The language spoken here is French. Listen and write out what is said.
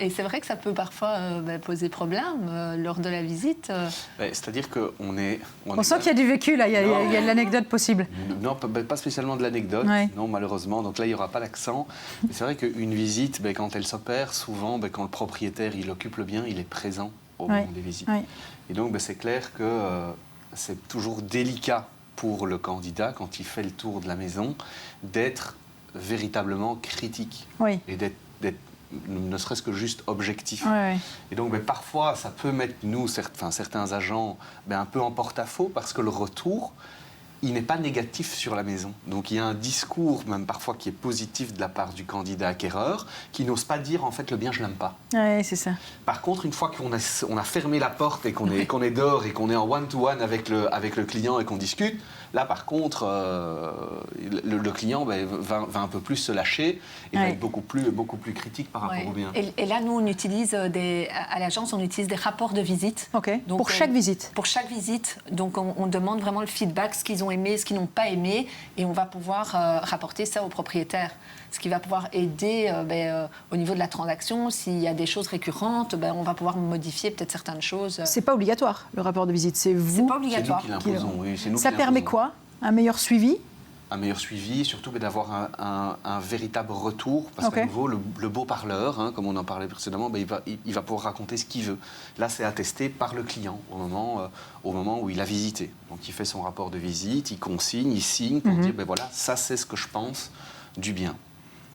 Et c'est vrai que ça peut parfois poser problème lors de la visite. C'est-à-dire qu'on est... On sent qu'il y a du vécu, là, il y a de l'anecdote possible. Non, pas spécialement de l'anecdote, non, malheureusement. Donc là, il n'y aura pas l'accent. Mais c'est vrai qu'une visite, quand elle s'opère, souvent, quand le propriétaire il occupe le bien, il est présent au moment des visites. Et donc, c'est clair que c'est toujours délicat pour le candidat, quand il fait le tour de la maison, d'être véritablement critique et d'être ne serait-ce que juste objectif. Et donc parfois, ça peut mettre nous, certains agents, un peu en porte-à-faux parce que le retour, il n'est pas négatif sur la maison. Donc il y a un discours, même parfois, qui est positif de la part du candidat acquéreur, qui n'ose pas dire, en fait, le bien, je l'aime pas. Oui, c'est ça. Par contre, une fois qu'on a fermé la porte et qu'on est dehors et qu'on est en one-to-one avec le client et qu'on discute, là, par contre, le client va un peu plus se lâcher et va être beaucoup plus critique par rapport au bien. Et là, nous, on utilise à l'agence, on utilise des rapports de visite. Donc, pour chaque visite. Pour chaque visite. Donc, on demande vraiment le feedback, ce qu'ils ont aimé, ce qu'ils n'ont pas aimé, et on va pouvoir rapporter ça au propriétaire. Ce qui va pouvoir aider au niveau de la transaction. S'il y a des choses récurrentes, on va pouvoir modifier peut-être certaines choses. C'est pas obligatoire, le rapport de visite. C'est vous. C'est pas obligatoire. C'est nous qui l'imposons, oui. Ça permet quoi? Un meilleur suivi? Un meilleur suivi, surtout d'avoir un véritable retour, parce qu'à nouveau, le beau parleur, comme on en parlait précédemment, il va pouvoir raconter ce qu'il veut. Là, c'est attesté par le client au moment où il a visité. Donc, il fait son rapport de visite, il consigne, il signe pour dire, voilà, ça, c'est ce que je pense du bien.